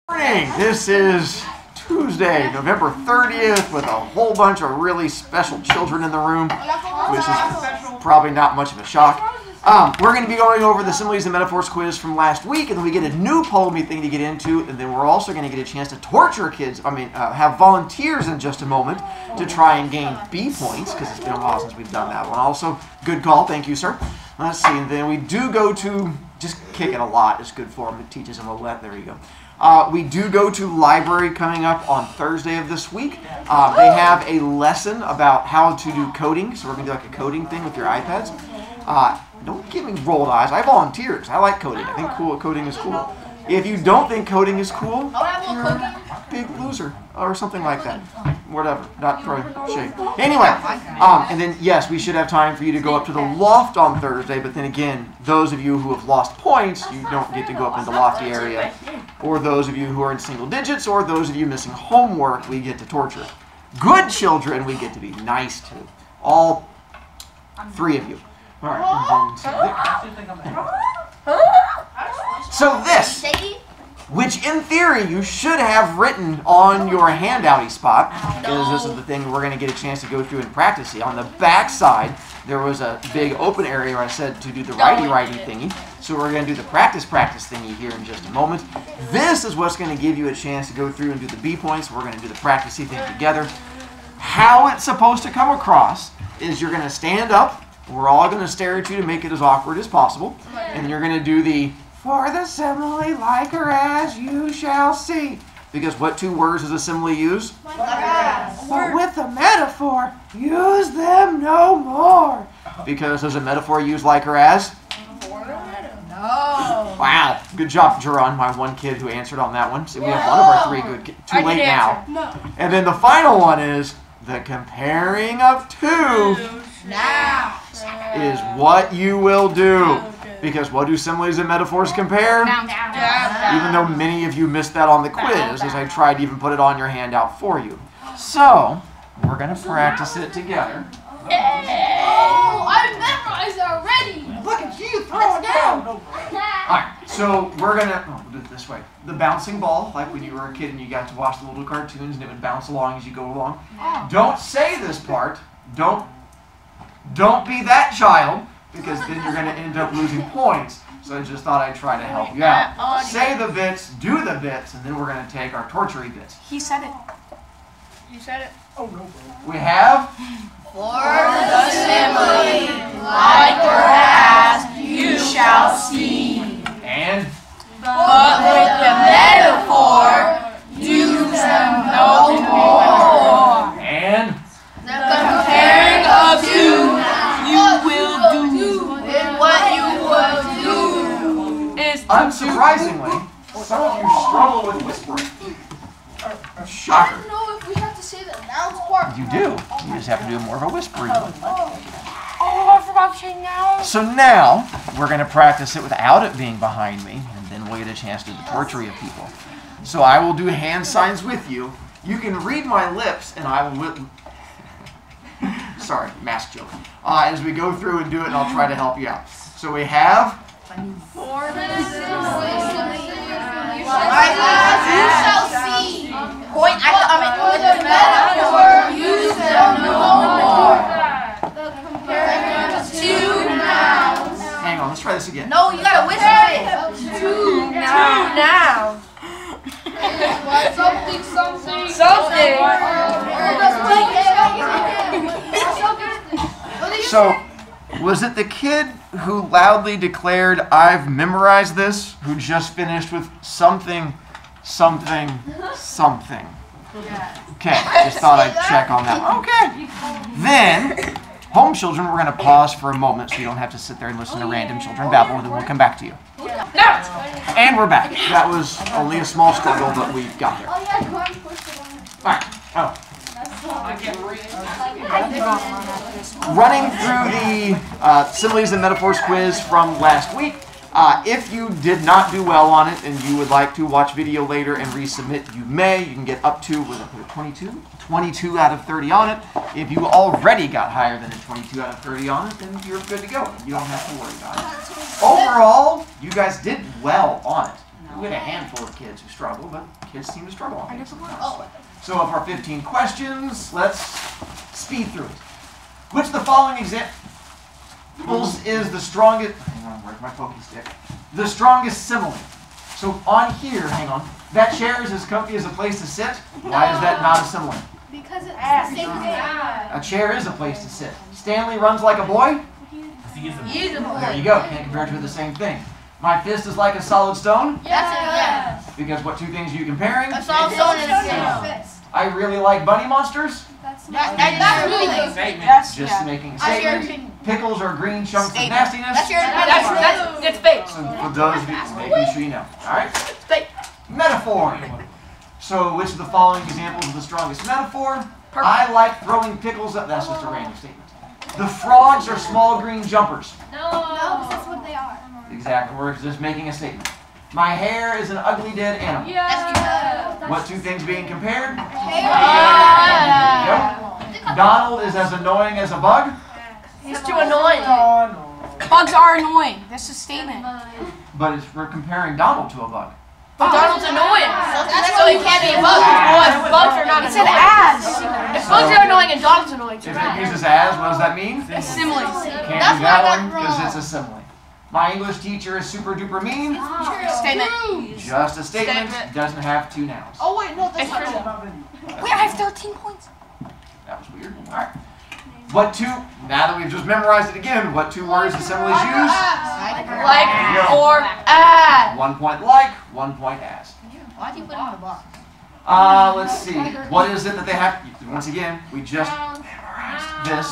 Morning. This is Tuesday, November 30th, with a whole bunch of really special children in the room, which is probably not much of a shock. We're going to be going over the Similes and Metaphors quiz from last week, and then we get a new poem thing to get into, and then we're also going to get a chance to torture kids, have volunteers in just a moment to try and gain B points, because it's been a while since we've done that one. Also, good call. Thank you, sir. Let's see. And then we do go to, just kick it a lot is good for them. It teaches them a lot. There you go. We do go to library coming up on Thursday of this week. They have a lesson about how to do coding, so we're going to do like a coding thing with your iPads. Don't give me rolled eyes. I volunteers. I like coding. I think coding is cool. If you don't think coding is cool, you're a big loser or something like that. Whatever. Not throwing shade. Anyway, and then yes, we should have time for you to go up to the loft on Thursday. But then again, those of you who have lost points, you don't get to go up into the lofty area. Or those of you who are in single digits, or those of you missing homework, we get to torture. Good children, we get to be nice to. All three of you. All right. So this, which in theory you should have written on your handouty spot, because this is the thing we're going to get a chance to go through and practice. On the back side, there was a big open area where I said to do the righty thingy. So we're going to do the practice thingy here in just a moment. This is what's going to give you a chance to go through and do the B points. We're going to do the practicey thing together. How it's supposed to come across is you're going to stand up. We're all going to stare at you to make it as awkward as possible. And you're going to do the, for the simile like or as you shall see. Because what two words does a simile use? Like or as. But with a metaphor, use them no more. Because does a metaphor use like or as? No. Wow. Good job, Jerron, my one kid who answered on that one. So we have one of our three good kids. Too late now. No. And then the final one is the comparing of two now is what you will do. Because what do similes and metaphors compare? Even though many of you missed that on the quiz, as I tried to even put it on your handout for you. So, we're going to practice it together. Oh, I memorized it already! Look at you throwing down! Alright, so we're going to, we'll do it this way. The bouncing ball, like when you were a kid and you got to watch the little cartoons and it would bounce along as you go along. Don't say this part. Don't be that child, because then you're going to end up losing points. So I just thought I'd try to help you out. Say the bits, do the bits, and then we're going to take our tortury bits. He said it. You said it. Oh, no. We have... For the simile, like or as you shall see. And? But with the metaphor, use them no more. And? The comparing of two, you will do. And what you will do is unsurprisingly, some of you struggle with whispering. Shocker. I don't know if we have to say the nouns part. You do. You just have to do more of a whispering one. Oh, I forgot to say nouns. So now, we're going to practice it without it being behind me, and then we'll get a chance to do the tortury of people. So I will do hand signs with you. You can read my lips, and I will... Sorry, mask joke. As we go through and do it, and I'll try to help you out. So we have... For the simile, you shall see. Point With the metaphor, use them no more. The comparing of two nouns. Hang on, let's try this again. No, you gotta whisper it. Two Nouns. So, was it the kid who loudly declared, "I've memorized this," who just finished with something, something, something? Okay, just thought I'd check on that. Okay. Then, home children, we're going to pause for a moment so you don't have to sit there and listen to random children babble, and then we'll come back to you. And we're back. That was only a small struggle, but we got there. Alright. Oh. Running through the Similes and Metaphors quiz from last week. If you did not do well on it and you would like to watch video later and resubmit, you may. You can get up to, was it 22? 22 out of 30 on it. If you already got higher than a 22 out of 30 on it, then you're good to go. You don't have to worry about it. Overall, you guys did well on it. We had a handful of kids who struggle, but kids seem to struggle on things sometimes. So of our 15 questions, let's speed through it. Which of the following examples is the strongest... Hang on, where's my pokey stick? The strongest simile. So on here, hang on. That chair is as comfy as a place to sit. Why is that not a simile? Because it's the same thing. A chair is a place to sit. Stanley runs like a boy. There you go. Can't compare it to the same thing. My fist is like a solid stone. Yes. Because what two things are you comparing? A solid stone and a fist. I really like bunny monsters. That's Just making a statement. Pickles are green chunks of nastiness. That's fake. So for those of you, making sure you know. Alright? Metaphor. So which of the following examples is the strongest metaphor? I like throwing pickles at... That's just a random statement. The frogs are small green jumpers. No, because that's what they are. Exactly. We're just making a statement. My hair is an ugly dead animal. What two things being compared? Yep. Donald is as annoying as a bug. He's too annoying. Bugs are annoying. That's a statement. But we're comparing Donald to a bug. But Donald's annoying. So he can't be a bug. If bugs are not annoying. It's an ass. If bugs are annoying and Donald's annoying too. If it uses as, what does that mean? A simile. Can't do that one because it's a simile. My English teacher is super duper mean. Statement. Just a statement. Doesn't have two nouns. Oh wait, no, that's not true. Wait, I have 13 points. That was weird. All right. What two? Now that we've just memorized it again, what two words do similes use? Like or as. 1 point like, 1 point as. Why'd you put it in the box? Let's see. What is it that they have? Once again, we just memorized this.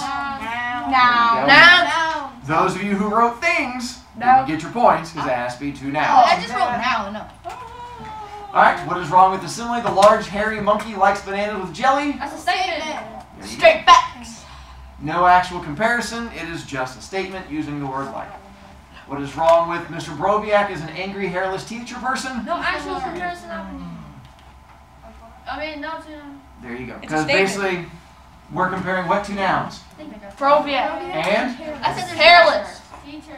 Now. Those of you who wrote things didn't get your points because it has to be two nouns. I just wrote now, no. Alright, what is wrong with the simile? The large hairy monkey likes bananas with jelly. That's a statement. Straight facts. No actual comparison. It is just a statement using the word like. What is wrong with Mr. Broviak is an angry, hairless teacher person? No actual comparison. I mean, not to... There you go. Because basically, we're comparing what two nouns? Broviak. And? Hairless.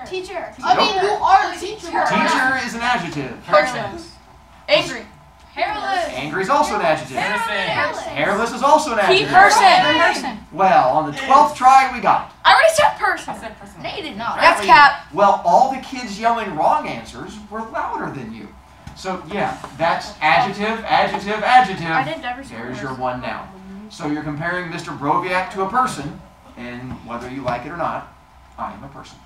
Teacher. I mean, you are a teacher. Teacher is an adjective. Person. Angry. Hairless. Angry is also an adjective. Hairless is also an Key adjective. person. Well, on the 12th try, we got it. I already said person. No, you did not. That's cap. Well, all the kids yelling wrong answers were louder than you. So, yeah, that's adjective, adjective, adjective. I did never say There's person. your one noun. So you're comparing Mr. Broviak to a person, and whether you like it or not, I am a person.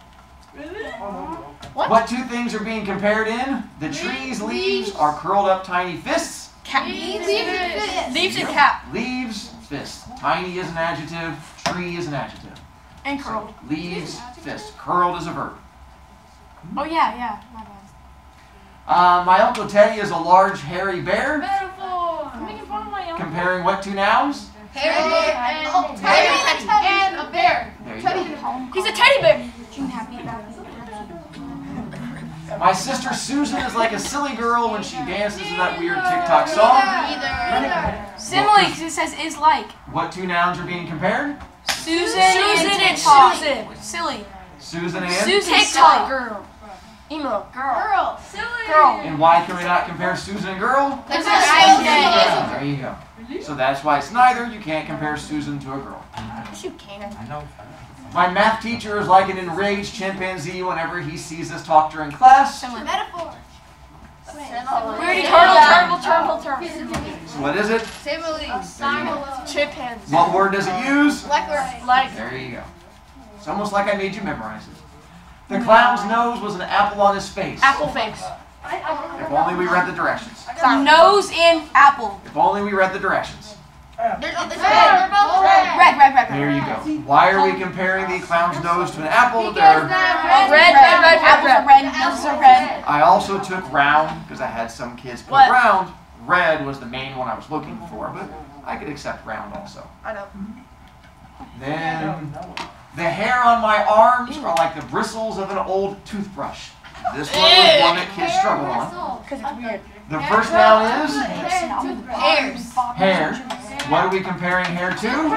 What two things are being compared in? The tree's leaves are curled up tiny fists. Cap. Leaves and cap. Leaves, fists. Tiny is an adjective, tree is an adjective. And curled. Leaves, fists. Curled is a verb. Oh yeah, my bad. My Uncle Teddy is a large hairy bear. Metaphor. I'm making fun of my uncle. Comparing what two nouns? And a bear. There you go. He's a teddy bear. My sister Susan is like a silly girl when she dances in that weird TikTok song. Simile, because it says is like. What two nouns are being compared? Susan and TikTok. Silly. Susan and? TikTok. Girl. Emo. Girl. Girl. And why can we not compare Susan and girl? Because they're same. There you go. So that's why it's neither. You can't compare Susan to a girl. Yes, you can. My math teacher is like an enraged chimpanzee whenever he sees us talk during class. Metaphor. Weirdy turtle. So what is it? Chimpanzee. What word does it use? Like. There you go. It's almost like I made you memorize it. The clown's nose was an apple on his face. Apple face. If only we read the directions. Nose in apple. If only we read the directions. Red. Red. There you go. Why are we comparing the clown's nose to an apple? Red. Noses are red. I also took round because I had some kids put What? round. Red was the main one I was looking for, but I could accept round also. I know. Then the hair on my arms are like the bristles of an old toothbrush. This one was one that kids struggle on. Because it's weird. The first noun is Hairs. hair. What are we comparing hair to?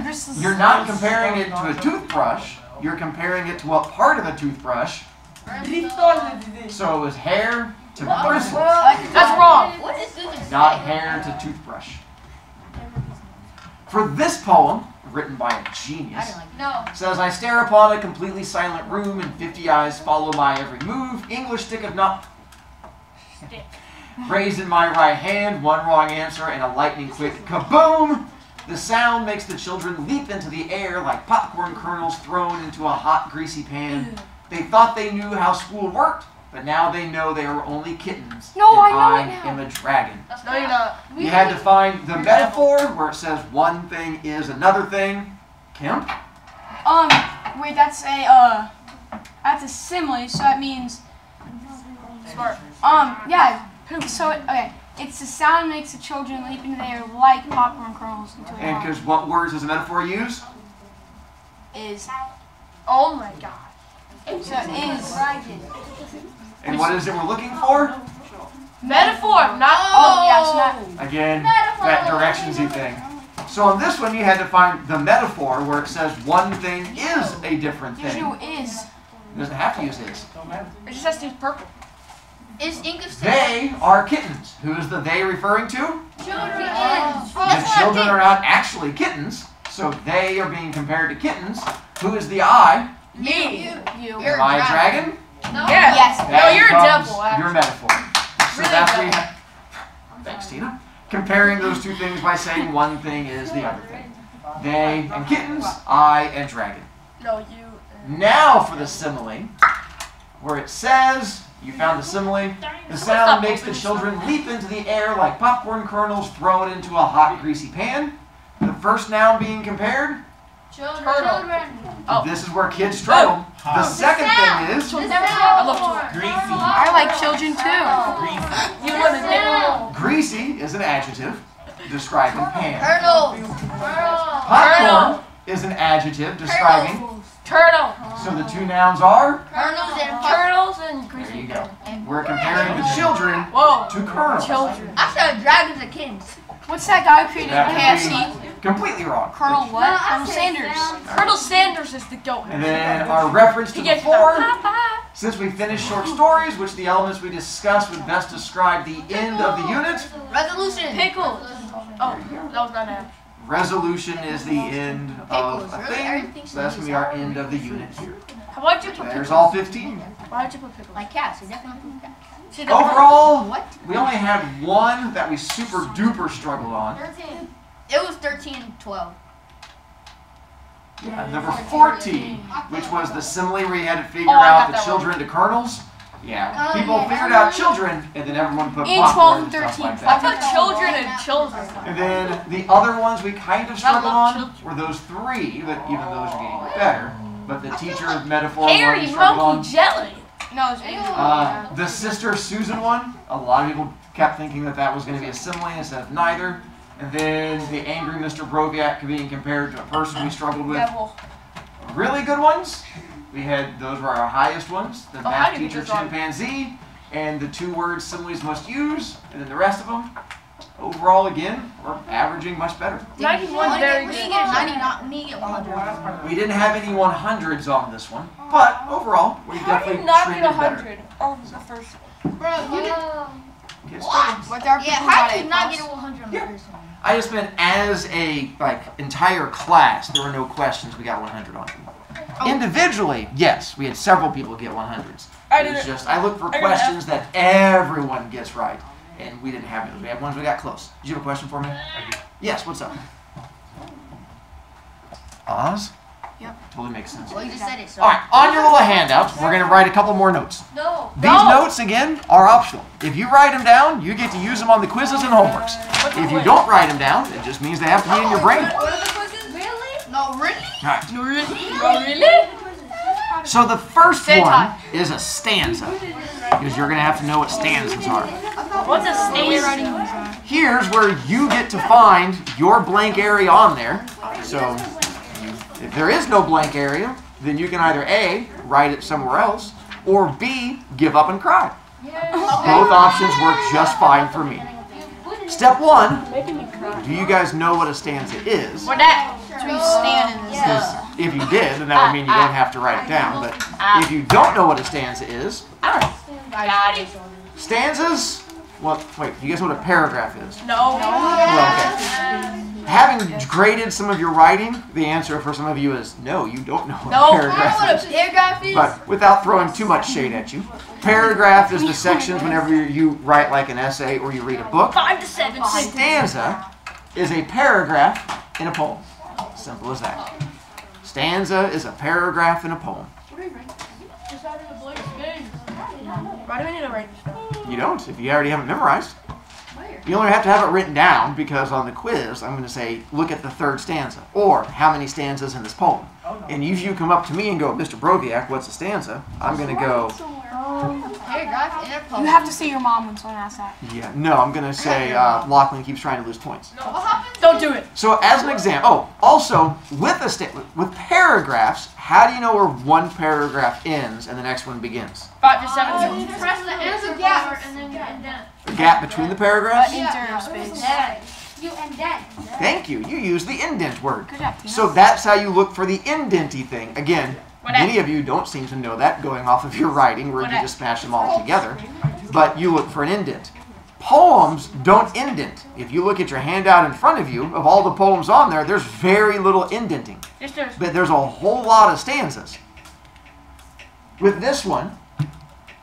Bristles. You're not comparing it to a toothbrush. You're comparing it to what part of a toothbrush? So it was hair to bristle, That's wrong. What is this? not hair to toothbrush. For this poem, written by a genius, No. says, I stare upon a completely silent room and 50 eyes follow my every move. English stick of not raised in my right hand, one wrong answer and a lightning quick kaboom. The sound makes the children leap into the air like popcorn kernels thrown into a hot greasy pan. They thought they knew how school worked, but now they know they are only kittens. No, and I know it now. am a dragon. No, you're not. You had to find the metaphor where it says one thing is another thing. Kim? Wait, that's a simile, so that means, Smart. yeah, so, okay, it's the sound makes the children leap into the air like popcorn kernels into a And because what words does a metaphor use? is, Oh my god. so it is, And what is it we're looking for? Metaphor, not. oh, yeah, it's not, Again, that directions-y thing. So on this one, you had to find the metaphor where it says one thing is a different there's thing. no is, It doesn't have to use is. It just has to use purple. Is English They are kittens. Who is the they referring to? children? The children are not actually kittens, so they are being compared to kittens. Who is the I? Me. you. You're Am I a dragon? No. Yeah. Yes. No, That you're a becomes devil. Your metaphor. So Really that's devil. what you have. Thanks, Tina. Comparing those two things by saying one thing is the other thing. They and kittens, I and dragon. No, you. Now for the simile, where it says, you found the simile, the sound makes the children leap into the air like popcorn kernels thrown into a hot, greasy pan. The first noun being compared, Children. Oh. this is where kids struggle. The second thing is, I love children. Greasy. I like children too. Greasy. You want to dick? greasy is an adjective describing pan. Turtles. Popcorn is an adjective describing, Turtle. so the two nouns are, Kernels and Turtles and there greasy. you go. We're comparing the children Whoa. to kernels. Children. I said dragons and kittens. What's that guy who created That would KFC? be completely wrong. Colonel what? Colonel Sanders. Colonel Sanders is the goat. And then our reference to He the gets four, Papa. since we finished short stories, which the elements we discussed would best describe the end of the unit. Resolution. Pickles. Oh, that was not an. Resolution is the end of a Really? thing, Everything's so that's going to be our end of the unit here. Why'd you put There's pickles? all 15. Why'd you put pickles? Like cats. You definitely put cats. See, the Overall, What? we only had one that we super duper struggled on. 13. It was 13 and 12. Number 14, which was the simile where you had to figure Oh, I got out the that children to kernels. Yeah, Oh, people yeah. figured out children, and then everyone put In popcorn 12 and and stuff like 13. I that. put children and children. And then the other ones we kind of struggled love on were those three, but even those are getting better. But the teacher metaphor one we Hairy struggled on. monkey jelly. No, it's The Sister Susan one, a lot of people kept thinking that that was going to be a simile instead of neither. And then the angry Mr. Brovicast being compared to a person we struggled with. Devil. Really good ones. We had, those were our highest ones. The Oh, how math did you teacher get wrong? chimpanzee, and the two words similes must use, and then the rest of them. Overall, again, we're averaging much better. 91 very We good. get 90, not me get 100. We didn't have any 100s on this one, but overall, we How do definitely you not treated get better. 100? Oh, the first one. Bro, you get. Kids What? But there are Yeah, people who how got do A you not plus. get a 100 on the Yeah. first one? I just meant as a entire class, there were no questions we got 100 on. Individually, yes, we had several people get 100s. I It was didn't. just I look for I got questions that everyone gets right, and we didn't have those. We had ones we got close. Did you have a question for me? Yes. What's up? Oz? Yep. Totally makes sense. Well, you just said it, so. All right, on your little handout, we're going to write a couple more notes. No. These notes, again, are optional. If you write them down, you get to use them on the quizzes and homeworks. If you don't write them down, it just means they have to be in your brain. What are the quizzes? Really? No, really? All right. Oh, really? So the first Stand one high. is a stanza, because you're going to have to know what stanzas are. What's a stanza? Here's where you get to find your blank area on there. So if there is no blank area, then you can either A, write it somewhere else, or B, give up and cry. Both options work just fine for me. Step one, Making me cry. do you guys know what a stanza is? What that? So you stand in this. If you did, then that would mean you don't have to write it down. But if you don't know what a stanza is, Got it. stanzas, well, wait, you guys know what a paragraph is? No. Well, okay. Having graded some of your writing, the answer for some of you is no, you don't know what a paragraph is. paragraph is? But without throwing too much shade at you, paragraph is the sections whenever you write like an essay or you read a book. 5 to 7 seconds. Stanza is a paragraph in a poem. Simple as that. Stanza is a paragraph in a poem. Why do we need to write this down? You don't, if you already have it memorized. You only have to have it written down because on the quiz I'm going to say, look at the third stanza, or how many stanzas in this poem. And if you come up to me and go, Mr. Broviak, what's a stanza? I'm going to go, Paragraph in a poem. You have to see your mom when someone asks that. yeah, no, I'm going to say Lachlan keeps trying to lose points. What happens? Don't do it. So as an example, also with with paragraphs, how do you know where one paragraph ends and the next one begins? 5 to 7 seconds. Press the answer bar and then you indent. A gap between the paragraphs? Enter space. You indent. Thank you. You use the indent word. Good job, Tina. So that's how you look for the indenty thing. Again, What many of you don't seem to know that going off of your writing where you just smash them all together. But you look for an indent. Poems don't indent. If you look at your handout in front of you, of all the poems on there, there's very little indenting. But there's a whole lot of stanzas. With this one,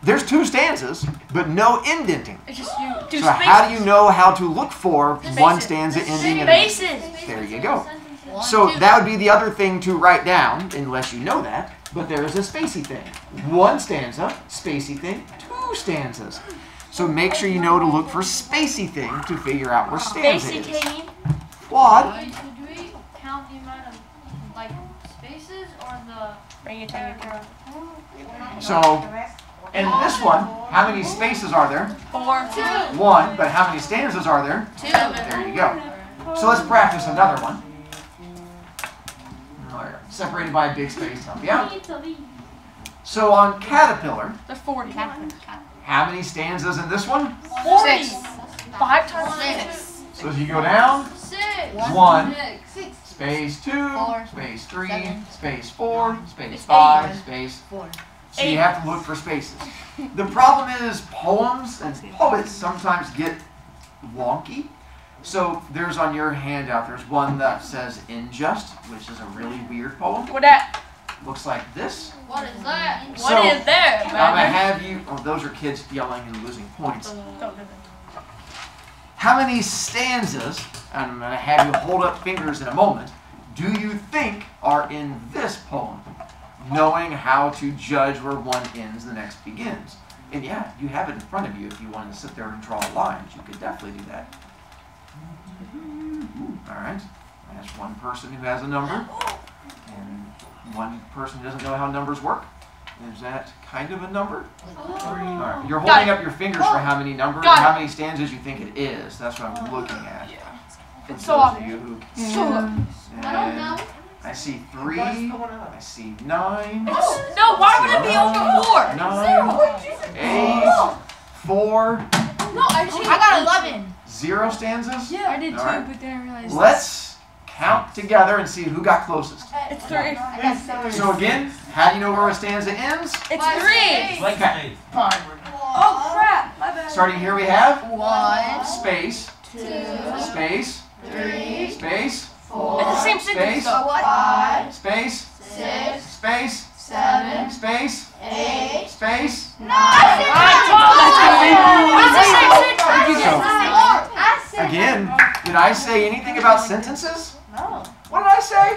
there's 2 stanzas, but no indenting. It's just you do So spaces. how do you know how to look for one stanza ending and Spaces. there you go. So that would be the other thing to write down, unless you know that. But there is a spacey thing. 1 stanza, spacey thing, 2 stanzas. So make sure you know to look for spacey thing to figure out where stanza Spacey is. Kane. What? Do we count the amount of like spaces or the Bring it down. So in this one, how many spaces are there? 4. 1, but how many stanzas are there? 2. There you go. So let's practice another one. Alright, separated by a big space to help you out. So on Caterpillar, The 40. how many stanzas in this one? 40. 6. 5 times 6. So as you go down, 6. 1, 6. space 2, 4, space 3, 7, space 4, space it's 5, 8. space. 4. So you have to look for spaces. The problem is poems and poets sometimes get wonky. So there's on your handout, there's one that says Injust, which is a really weird poem. What that? Looks like this. What is that? What So, is there, I'm going to man? have you, oh, those are kids yelling and losing points. Don't do that. How many stanzas, and I'm going to have you hold up fingers in a moment, do you think are in this poem? Knowing how to judge where one ends, the next begins. And yeah, you have it in front of you if you wanted to sit there and draw lines. You could definitely do that. Alright, that's one person who has a number, and one person who doesn't know how numbers work. Is that kind of a number? Alright, you're holding up your fingers for how many numbers, Got it. how many stanzas you think it is. That's what I'm looking at. For It's so those of obvious. you who, So I don't know. I see 3, I see 9, no, why would it be over 4? 9, 8, 4, No, I got 11. 0 stanzas? I did too, All right. but then I realized. Let's count together and see who got closest. It's 3. I got 7. So again, how do you know where a stanza ends? It's 3. Okay. Oh crap! My bad. Starting here we have 1, space, 2, space, 3, space, 4, It's the same sentence Space. though. 5, space, 6, space, 7, space, 8, space. 9. Again, did I say anything about sentences? No. What did I say?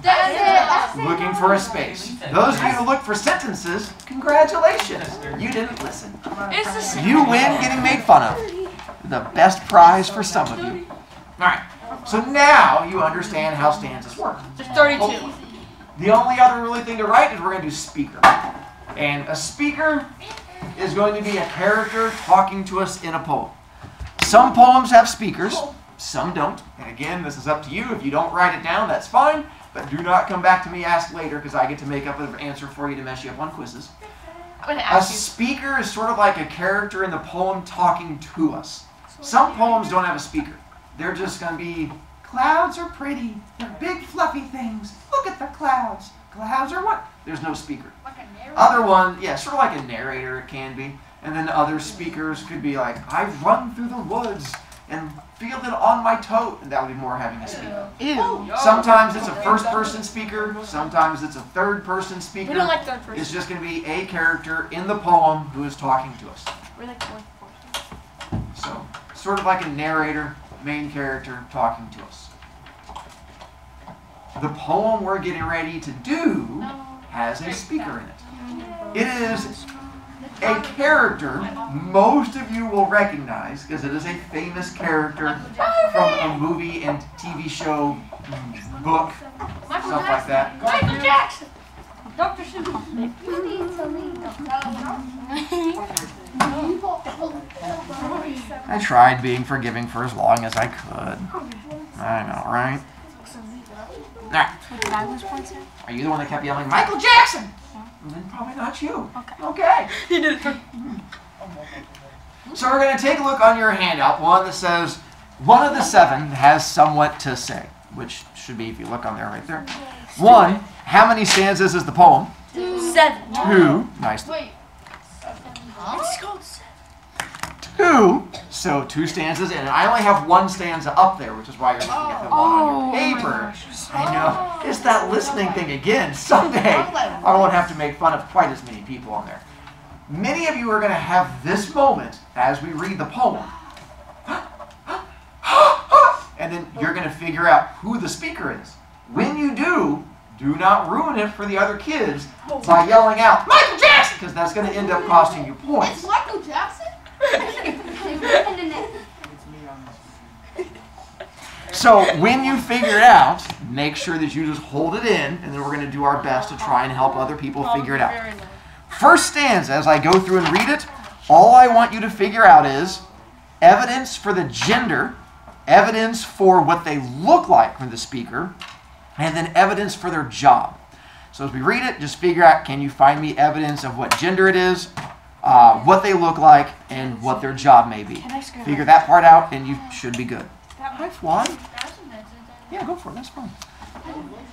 That's it. Looking for a space. Those of you who look for sentences, congratulations. You didn't listen. It's the same. You win getting made fun of. The best prize for some of you. Alright, so now you understand how stanzas work. It's 32. The only other really thing to write is we're going to do speaker. And a speaker is going to be a character talking to us in a poem. Some poems have speakers, some don't. And again, this is up to you. If you don't write it down, that's fine. But do not come back to me ask later because I get to make up an answer for you to mess you up on quizzes. I'm going to A ask you. speaker is sort of like a character in the poem talking to us. Some poems don't have a speaker. They're just going to be Clouds are pretty. They're big fluffy things. Look at the clouds. Clouds are what? There's no speaker. Like a narrator. Other one, yeah, sort of like a narrator it can be. And then other speakers could be like, I've run through the woods and feel it on my toe. And that would be more having a speaker. Ew. Sometimes it's a first-person speaker. Sometimes it's a third-person speaker. We don't like third person. It's just going to be a character in the poem who is talking to us. We like fourth person. So, sort of like a narrator, main character talking to us. The poem we're getting ready to do has a speaker in it. It is a character most of you will recognize because it is a famous character from a movie and TV show, book, stuff like that. Michael Jackson! Dr. Seuss. I tried being forgiving for as long as I could. I know, right? Alright. Are you the one that kept yelling, Michael Jackson? Then probably not you. Okay. He did it for... So we're going to take a look on your handout. One that says, one of the 7 has somewhat to say, which should be, if you look on there, right there. 1, how many stanzas is the poem? 7. 2, nice. Wait. It's called 7. 2, so 2 stanzas, and I only have 1 stanza up there, which is why you're looking at the one on your paper. I know. It's that listening thing again. Someday I won't have to make fun of quite as many people on there. Many of you are going to have this moment as we read the poem. And then you're going to figure out who the speaker is. When you do, do not ruin it for the other kids by yelling out, Michael Jackson! Because that's going to end up costing you points. It's Michael Jackson? So when you figure it out, make sure that you just hold it in, and then we're going to do our best to try and help other people figure it out. First stanza, as I go through and read it, all I want you to figure out is evidence for the gender, evidence for what they look like from the speaker, and then evidence for their job. So as we read it, just figure out, can you find me evidence of what gender it is, what they look like, and what their job may be. Figure that part out, and you should be good. Hi, Flan. Yeah, go for it. That's fine.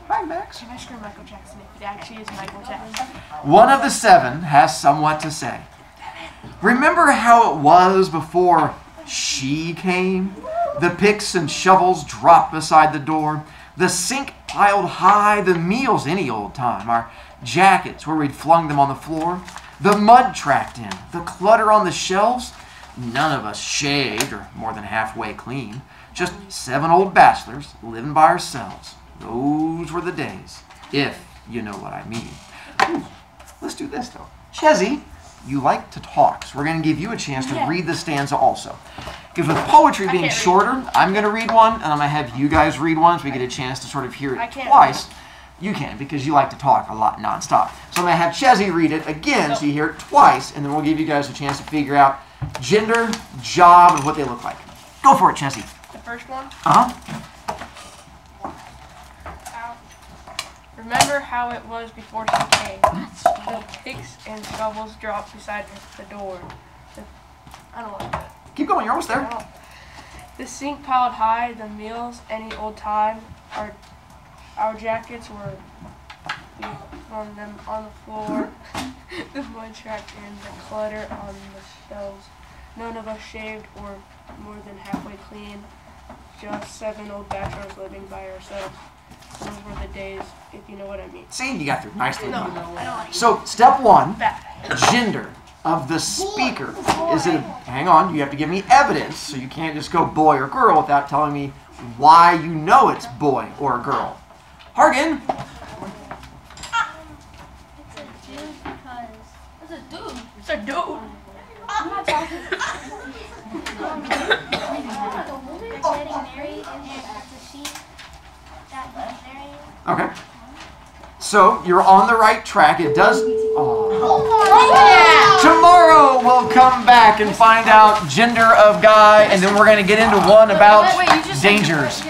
Hi, Max. Can I scream Michael Jackson if it actually is Michael Jackson? One of the 7 has somewhat to say. Remember how it was before she came? The picks and shovels dropped beside the door. The sink piled high, the meals any old time. Our jackets where we'd flung them on the floor. The mud tracked in. The clutter on the shelves. None of us shaved or more than halfway clean. Just 7 old bachelors living by ourselves. Those were the days, if you know what I mean. Ooh, let's do this, though. Chezzy, you like to talk, so we're going to give you a chance to read the stanza also. Because with poetry being shorter, I'm going to read one, and I'm going to have you guys read one so we get a chance to sort of hear it twice. You can, because you like to talk a lot nonstop. So I'm going to have Chezzy read it again so you hear it twice, and then we'll give you guys a chance to figure out gender, job, and what they look like. Go for it, Chezzy. The first one? Uh-huh. Remember how it was before she came. The picks and shovels dropped beside the door. I don't like that. Keep going, you're almost there. The sink piled high, the meals any old time. Our jackets were on them on the floor. The mud tracked in, the clutter on the shelves. None of us shaved or more than halfway clean. Just 7 old bachelors living by ourselves. Those were the days, if you know what I mean. See, you got through nicely. No, I don't like it. So, step 1, Bad. gender of the speaker. Is it? Hang on, you have to give me evidence, so you can't just go boy or girl without telling me why you know it's boy or girl. Hargan. It's a dude. It's a dude. I'm not talking. Getting married and it's a sheep that he's married. Okay. So, you're on the right track. It does... Tomorrow we'll come back and find out gender of guy, and then we're going to get into one about dangers.